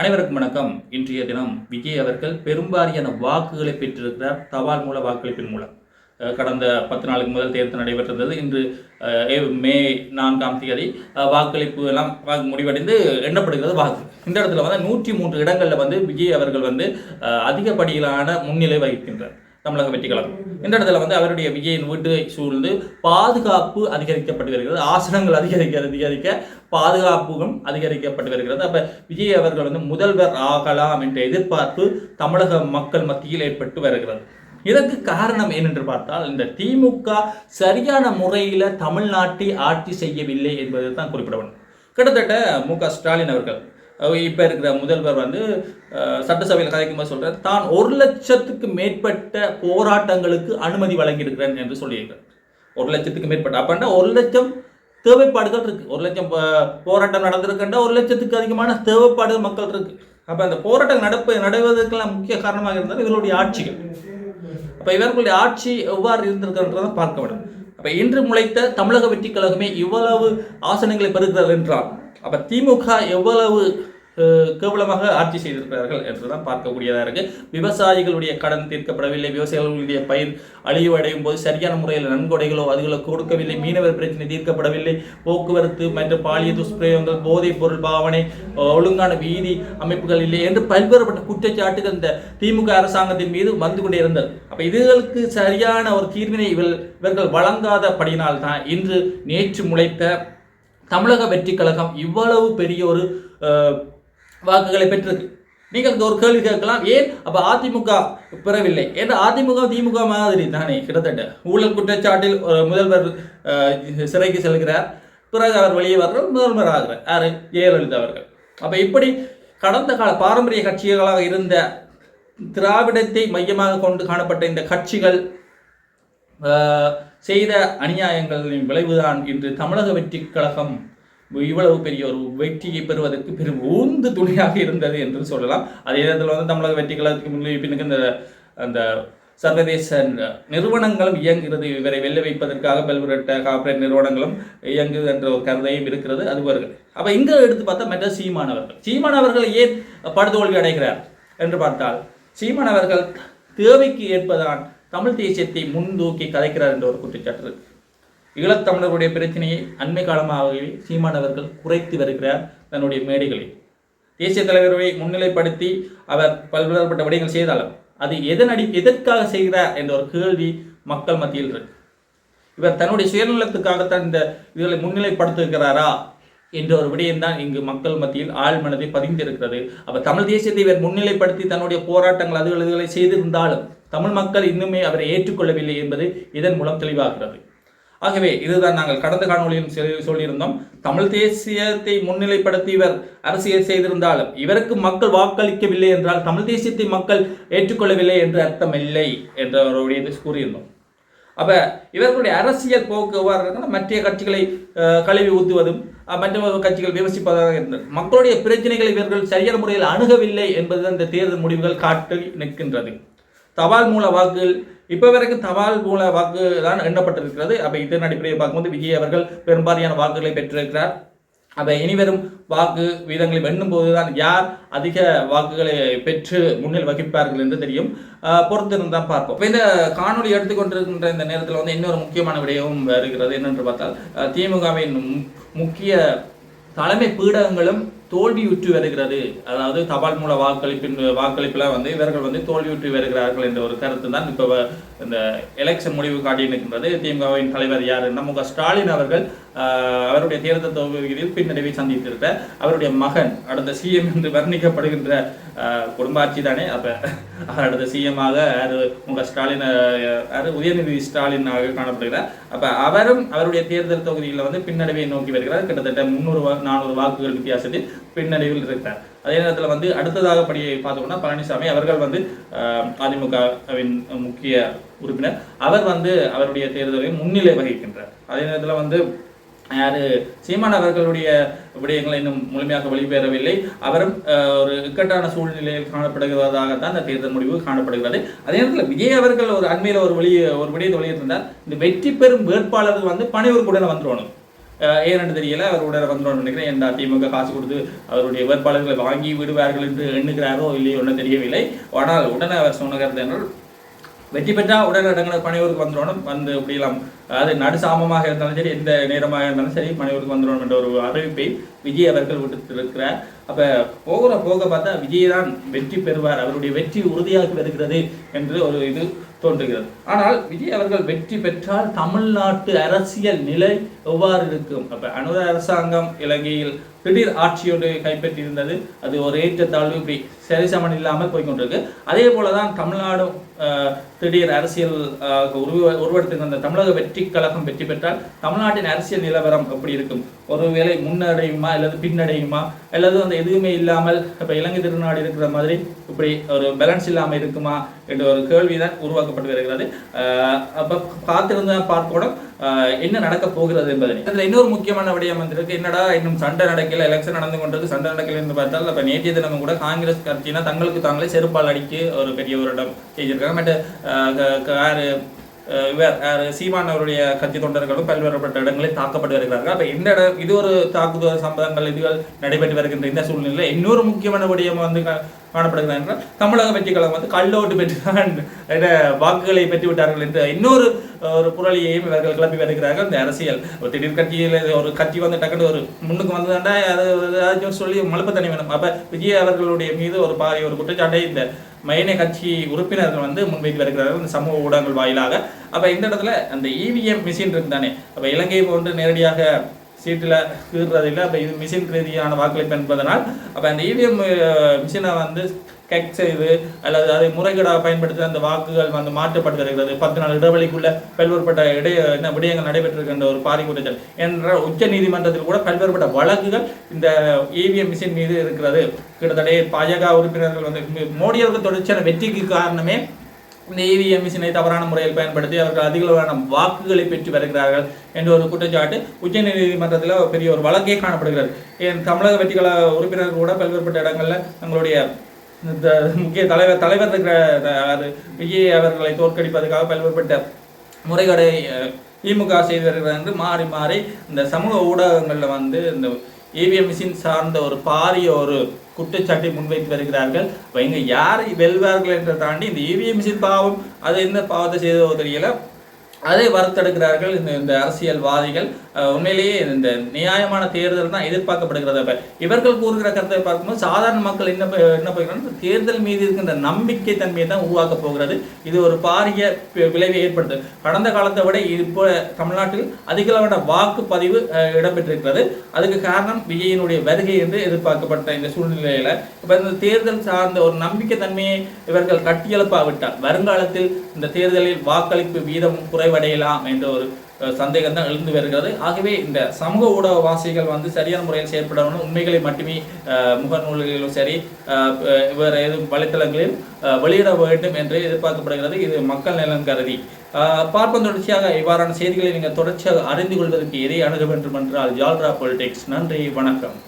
அனைவருக்கும் வணக்கம். இன்றைய தினம் விஜய் அவர்கள் பெரும்பாலான வாக்குகளை பெற்றிருக்கிறார் தபால் மூல வாக்களிப்பின் மூலம். கடந்த 10 நாளுக்கு முதல் தேர்தல் நடைபெற்றிருந்தது. இன்று மே 4ஆம் தேதி வாக்களிப்பு எல்லாம் முடிவடைந்து எண்ணப்படுகிறது வாக்கு. இந்த இடத்துல 103 இடங்களில் விஜய் அவர்கள் அதிகப்படியிலான முன்னிலை வகிக்கின்றார் தமிழக வெற்றி கழகம். இந்த இடத்துல அவருடைய விஜயின் வீட்டை சூழ்ந்து பாதுகாப்பு அதிகரிக்கப்பட்டு வருகிறது. ஆசனங்கள் அதிகரிக்க பாதுகாப்பும் அதிகரிக்கப்பட்டு வருகிறது. அப்ப விஜய் அவர்கள் முதல்வர் ஆகலாம் என்ற எதிர்பார்ப்பு தமிழக மக்கள் மத்தியில் ஏற்பட்டு வருகிறது. இதற்கு காரணம் ஏனென்று பார்த்தால், இந்த திமுக சரியான முறையில் தமிழ்நாட்டை ஆட்சி செய்யவில்லை என்பது தான் குறிப்பிட வேண்டும். கிட்டத்தட்ட மு.க. ஸ்டாலின் அவர்கள் இப்போ இருக்கிற முதல்வர் சட்டசபையில் கதைக்கும்போது சொல்றார், தான் 1 லட்சத்துக்கு மேற்பட்ட போராட்டங்களுக்கு அனுமதி வழங்கியிருக்கிறேன் என்று சொல்லியிருக்கிறார். 1 லட்சத்துக்கு மேற்பட்ட அப்படின்னா 1 லட்சம் தேவைப்பாடுகள் இருக்கு. 1 லட்சம் போராட்டம் நடந்திருக்கின்ற 1 லட்சத்துக்கு அதிகமான தேவைப்பாடுகள் மக்கள் இருக்கு. அப்ப அந்த போராட்டம் நடவதற்கெல்லாம் முக்கிய காரணமாக இருந்தால் இவர்களுடைய ஆட்சிகள். அப்ப இவர்களுடைய ஆட்சி எவ்வாறு இருந்திருக்கிறத பார்க்க வேண்டும். அப்ப இன்று முளைத்த தமிழக வெற்றி கழகமே இவ்வளவு ஆசனங்களை பெறுகிறது என்றால், அப்ப திமுக எவ்வளவு கேவலமாக ஆட்சி செய்திருக்கிறார்கள் என்றுதான் பார்க்கக்கூடியதாக இருக்கு. விவசாயிகளுடைய கடன் தீர்க்கப்படவில்லை, விவசாயிகளுடைய பயிர் அழிவடையும் போது சரியான முறையில் நன்கொடைகளோ அதுகளோ கொடுக்கவில்லை, மீனவர் பிரச்சனை தீர்க்கப்படவில்லை, போக்குவரத்து மற்றும் பாலிய துஷ்பிரயோகங்கள், போதைப் பொருள் பாவனை, ஒழுங்கான வீதி அமைப்புகள் இல்லை என்று பல்வேறுபட்ட குற்றச்சாட்டுகள் இந்த திமுக அரசாங்கத்தின் மீது வந்து கொண்டே இருந்தது. அப்ப இதுகளுக்கு சரியான ஒரு தீர்வினை இவர்கள் வழங்காதபடியினால் தான் இன்று நேற்று முளைத்த தமிழக வெற்றி கழகம் இவ்வளவு பெரிய ஒரு வாக்குகளை பெற்றிருக்கு. நீங்கள் ஒரு கேள்வி கேட்கலாம், ஏன் அப்ப அதிமுக பெறவில்லை? ஏன்னா அதிமுக திமுக மாதிரி தானே. கிட்டத்தட்ட ஊழல் குற்றச்சாட்டில் முதல்வர் சிறைக்கு செல்கிறார், பிறகு அவர் வெளியே வர்றார், முதல்வர் ஆகிறார் யாரு? ஜெயலலிதா அவர்கள். அப்ப இப்படி கடந்த கால பாரம்பரிய கட்சிகளாக இருந்த திராவிடத்தை மையமாக கொண்டு காணப்பட்ட இந்த கட்சிகள் செய்த அநியாயங்களின் விளைவுதான் இன்று தமிழக வெற்றி கழகம் இவ்வளவு பெரிய ஒரு வெற்றியை பெறுவதற்கு பெரும் ஊந்து துணியாக இருந்தது என்று சொல்லலாம். அதே நேரத்தில் தமிழக வெற்றி கழகத்துக்கு முன்னிலைப்பினுக்கு அந்த சர்வதேச நிறுவனங்களும் இயங்குகிறது. இவரை வெல்ல வைப்பதற்காக பல்வேறு கார்ப்பரேட் நிறுவனங்களும் இயங்குது என்ற ஒரு கருதையும் இருக்கிறது. அது வருகிறது. அப்ப இங்க எடுத்து பார்த்தா மற்ற சீமானவர்கள் ஏன் படுதோல்வி அடைகிறார் என்று பார்த்தால், சீமானவர்கள் தேவைக்கு ஏற்பதான் தமிழ் தேசியத்தை முன்தூக்கி கதைக்கிறார் என்ற ஒரு குற்றச்சாட்டு இருக்கு. ஈழத்தமிழர்களுடைய பிரச்சனையை அண்மை காலமாகவே சீமானவர்கள் குறைத்து வருகிறார் தன்னுடைய மேடைகளில். தேசிய தலைவரை முன்னிலைப்படுத்தி அவர் பல்வேறுபட்ட விடயங்கள் செய்தாலும் அது எதற்காக செய்கிறார் என்ற ஒரு கேள்வி மக்கள் மத்தியில் இருக்கு. இவர் தன்னுடைய சுயநலத்துக்காகத்தான் இந்த இதுகளை முன்னிலைப்படுத்துகிறாரா என்ற ஒரு விடயம்தான் இங்கு மக்கள் மத்தியில் ஆழ் மனதை பதிந்திருக்கிறது. அப்ப தமிழ் தேசியத்தை இவர் முன்னிலைப்படுத்தி தன்னுடைய போராட்டங்கள் அதுகளை செய்திருந்தாலும் தமிழ் மக்கள் இன்னுமே அவரை ஏற்றுக்கொள்ளவில்லை என்பது இதன் மூலம் தெளிவாகிறது. ஆகவே இதுதான் நாங்கள் கடந்த காணொலியில் சொல்லியிருந்தோம். தமிழ் தேசியத்தை முன்னிலைப்படுத்தி இவர் அரசியல் செய்திருந்தாலும் இவருக்கு மக்கள் வாக்களிக்கவில்லை என்றால் தமிழ் தேசியத்தை மக்கள் ஏற்றுக்கொள்ளவில்லை என்று அர்த்தம் இல்லை என்ற ஒரு விடயத்தை கூறியிருந்தோம். அப்ப இவர்களுடைய அரசியல் போக்கு எவ்வாறு மற்ற கட்சிகளை கழுவி ஊத்துவதும் மற்ற கட்சிகள் விமர்சிப்பதாக இருந்தது. மக்களுடைய பிரச்சனைகளை இவர்கள் சரியான முறையில் அணுகவில்லை என்பது இந்த தேர்தல் முடிவுகள் காட்டி நிற்கின்றது. தபால் மூல வாக்குகள் இப்போ வரைக்கும் தபால் மூல வாக்கு தான் எண்ணப்பட்டிருக்கிறது. அப்போ இதன் அடிப்படையில் பார்க்கும்போது விஜய் அவர்கள் பெரும்பாலான வாக்குகளை பெற்றிருக்கிறார். அப்போ இனிவரும் வாக்கு வீதங்களை எண்ணும் போதுதான் யார் அதிக வாக்குகளை பெற்று முன்னில் வகிப்பார்கள் என்று தெரியும். பொறுத்திருந்தான் பார்ப்போம். இப்போ இந்த காணொலி எடுத்துக்கொண்டிருக்கின்ற இந்த நேரத்தில் இன்னொரு முக்கியமான விடயமும் வருகிறது. என்னென்று பார்த்தால், திமுகவின் முக்கிய தலைமை பீடகங்களும் தோல்வியுற்று வருகிறது. அதாவது தபால் மூல வாக்களிப்பில் இவர்கள் தோல்வியுற்று வருகிறார்கள் என்ற ஒரு கருத்து தான் இப்போ இந்த எலெக்ஷன் முடிவு காட்டி நிற்கின்றது. திமுகவின் தலைவர் யார்? மு.க. ஸ்டாலின் அவர்கள் அவருடைய தேர்தல் தொகுதியில் பின்னடைவை சந்தித்திருக்கிறார். அவருடைய மகன் அடுத்த சிஎம் என்று வர்ணிக்கப்படுகின்ற குடும்ப ஆட்சி தானே. அப்போ அடுத்த சிஎம்மாக மு.க. ஸ்டாலின் உதயநிதி ஸ்டாலினாக காணப்படுகிறார். அப்போ அவரும் அவருடைய தேர்தல் தொகுதியில் பின்னடைவை நோக்கி வருகிறார். கிட்டத்தட்ட 300-400 வாக்குகள் வித்தியாசத்தில் பின்னடைவில் இருக்கிறார். அதே நேரத்தில் அடுத்ததாக படி பார்த்தோம்னா பழனிசாமி அவர்கள் அதிமுகவின் முக்கிய உறுப்பினர். அவர் அவருடைய தேர்தலில் முன்னிலை வகிக்கின்றார். அதே நேரத்தில் யாரு சீமான் அவர்களுடைய விடயங்களை இன்னும் முழுமையாக வெளிப்பெறவில்லை. அவரும் ஒரு இக்கட்டான சூழ்நிலையில் காணப்படுகிறதாகத்தான் இந்த தேர்தல் முடிவு காணப்படுகிறது. அதே நேரத்தில் விஜய் அவர்கள் ஒரு அண்மையில் ஒரு விடயத்தை வெளியிட்டிருந்தார். இந்த வெற்றி பெறும் வேட்பாளர்கள் பணியூருக்குடனே வந்துடணும். ஏன்னு தெரியல, அவர் உடனே வந்துடும் நினைக்கிறேன். எந்த திமுக காசு கொடுத்து அவருடைய வேட்பாளர்களை வாங்கி விடுவார்கள் என்று எண்ணுகிறாரோ இல்லையோ ஒன்றும் தெரியவில்லை. ஆனால் உடனே அவர் சொன்ன கருத்து என்றால், வெற்றி பெற்றால் உடனே இடங்களை பணியூருக்கு வந்துடணும், வந்து இப்படியெல்லாம் அது நடுசாமமாக இருந்தாலும் சரி, எந்த நேரமாக இருந்தாலும் சரி பணியூருக்கு வந்துடணும் என்ற ஒரு அறிவிப்பை விஜய் அவர்கள் விட்டுத்திருக்கிறார். அப்போ போக பார்த்தா விஜய் தான் வெற்றி பெறுவார், அவருடைய வெற்றி உறுதியாகி வருகிறது என்று ஒரு இது தோன்றுகிறது. ஆனால் விஜய் அவர்கள் வெற்றி பெற்றால் தமிழ்நாட்டு அரசியல் நிலை எவ்வாறு இருக்கும்? அப்போ அனுர அரசாங்கம் இலங்கையில் திடீர் ஆட்சியோடு கைப்பற்றியிருந்தது, அது ஒரு ஏற்றத்தாழ்வு இப்படி சரிசமன் இல்லாமல் போய்கொண்டிருக்கு. அதே போலதான் தமிழ்நாடும் திடீர் அரசியல் உருவெடுத்திருந்த தமிழக வெற்றி கழகம் வெற்றி பெற்றால் தமிழ்நாட்டின் அரசியல் நிலவரம் எப்படி இருக்கும்? ஒருவேளை முன்னடையுமா அல்லது பின்னடையுமா, அல்லது அந்த எதுவுமே இல்லாமல் இப்போ இலங்கை திருநாடு இருக்கிற மாதிரி இப்படி ஒரு பேலன்ஸ் இல்லாமல் இருக்குமா என்ற ஒரு கேள்விதான் உருவாக்கப்பட்டு வருகிறது. அப்போ காத்திருந்தான் பார்க்கணும் என்ன நடக்க போகிறது என்பதை. அதில் இன்னொரு முக்கியமான விடயம் வந்திருக்கு. என்னடா இன்னும் சண்டை நடக்கல, எலெக்ஷன் நடந்து கொண்டிருக்கு, சண்டை நடக்கல என்று பார்த்தால் அப்போ நேற்றைய தினம் கூட காங்கிரஸ் கட்சினா தங்களுக்கு தாங்களே செருப்பால் அடிக்கு ஒரு பெரிய ஒரு இடம் செஞ்சிருக்காங்க. மற்ற சீமான் அவருடைய கட்சி தொண்டர்களும் பல்வேறுபட்ட இடங்களில் தாக்கப்பட்டு வருகிறார்கள். அப்போ இந்த இடம் இது ஒரு தாக்குதல் சம்பவங்கள் இதுகள் நடைபெற்று வருகின்ற இந்த சூழ்நிலையில் இன்னொரு முக்கியமான விடயம் வந்து காணப்படுகிறது என்றால், தமிழக வெற்றி கழகம் வந்து கள்ளோட்டு பெற்றுதான் வாக்குகளை பெற்றுவிட்டார்கள் என்ற இன்னொரு ஒரு புரளியையும் இவர்கள் கிளப்பி வருகிறார்கள். இந்த அரசியல் திடீர் கட்சியில் ஒரு கட்சி வந்து டக்குனு ஒரு முன்னுக்கு வந்ததாண்டா அது சொல்லி மழுப்ப தனி வேணும். அப்போ விஜய் அவர்களுடைய மீது ஒரு பாரிய ஒரு குற்றச்சாட்டை இந்த மைனே கட்சி உறுப்பினர்கள் வந்து முன்வைத்து வருகிறார்கள் இந்த சமூக ஊடகங்கள் வாயிலாக. அப்போ இந்த இடத்துல அந்த இவிஎம் மிஷின் இருக்கு தானே, அப்போ இலங்கை போன்று நேரடியாக சீட்டில் கீறுறதில்லை. அப்போ இது மிஷின் ரீதியான வாக்களிப்பு என்பதனால் அப்போ அந்த இவிஎம் மிஷினை வந்து கெக் செய்து அல்லது அதை முறைகேடாக பயன்படுத்தி அந்த வாக்குகள் வந்து மாற்றப்பட்டு வருகிறது. 10 நாள் இடைவெளிக்குள்ள பல்வேறுபட்ட விடயங்கள் நடைபெற்றிருக்கின்ற ஒரு பாரி குற்றச்சாட்டு என்ற உச்ச நீதிமன்றத்தில் கூட பல்வேறுபட்ட வழக்குகள் இந்த இவிஎம் மிஷின் மீது இருக்கிறது. கிட்டத்தட்ட பாஜக உறுப்பினர்கள் வந்து மோடி அவர்கள் தொடர்ச்சியான வெற்றிக்கு காரணமே இந்த இவிஎம் மிஷினை தவறான முறையில் பயன்படுத்தி அவர்கள் அதிகளவான வாக்குகளை பெற்று வருகிறார்கள் என்ற ஒரு குற்றச்சாட்டு உச்ச நீதிமன்றத்தில் பெரிய ஒரு வழக்கே காணப்படுகிறது. தமிழக வெற்றி கழக உறுப்பினர்கள் கூட பல்வேறுபட்ட இடங்களில் தங்களுடைய இந்த முக்கிய தலைவர் இருக்கிற விஜய் அவர்களை தோற்கடிப்பதற்காக பல்வேறுபட்ட முறைகேடை திமுக செய்து வருகிறது என்று மாறி மாறி இந்த சமூக ஊடகங்களில் வந்து இந்த இவிஎம் மிஷின் சார்ந்த ஒரு பாரிய ஒரு குற்றச்சாட்டை முன்வைத்து வருகிறார்கள். இப்போ இங்கே யார் வெல்வார்கள் என்று தாண்டி இந்த இவிஎம் மிஷின் பாவம் அது என்ன பாவத்தை செய்ததோ தெரியல, அதை வறுத்தெடுக்கிறார்கள் இந்த அரசியல்வாதிகள். உண்மையிலேயே இந்த நியாயமான தேர்தல் தான் எதிர்பார்க்கப்படுகிறது. அப்போ இவர்கள் கூறுகிற கருத்தை பார்க்கும்போது சாதாரண மக்கள் என்ன போகிறாங்க, தேர்தல் மீது இருக்கின்ற நம்பிக்கை தன்மையை தான் உருவாக்க போகிறது. இது ஒரு பாரிய விளைவை ஏற்படுத்தும். கடந்த காலத்தை விட இப்போ தமிழ்நாட்டில் அதிகளவான வாக்குப்பதிவு இடம்பெற்றிருக்கிறது. அதுக்கு காரணம் விஜயினுடைய வருகை என்று எதிர்பார்க்கப்பட்ட இந்த சூழ்நிலையில் இப்போ இந்த தேர்தல் சார்ந்த ஒரு நம்பிக்கை தன்மையை இவர்கள் கட்டியெழுப்பாவிட்டால் வருங்காலத்தில் இந்த தேர்தலில் வாக்களிப்பு வீதம் குறைவடையலாம் என்ற ஒரு சந்தேகம் தான் எழுந்து வருகிறது. ஆகவே இந்த சமூக ஊடகவாசிகள் வந்து சரியான முறையில் செயற்படணும், உண்மைகளை மட்டுமே முகநூல்களிலும் சரி வேறு எதுவும் வலைத்தளங்களில் வெளியிட வேண்டும் என்று எதிர்பார்க்கப்படுகிறது. இது மக்கள் நலன் கருதி பார்ப்போம். தொடர்ச்சியாக இவ்வாறான செய்திகளை நீங்கள் தொடர்ச்சியாக அறிந்து கொள்வதற்கு எதை அணுக வேண்டும் என்றால் ஜால்ரா பொலிடிக்ஸ். நன்றி, வணக்கம்.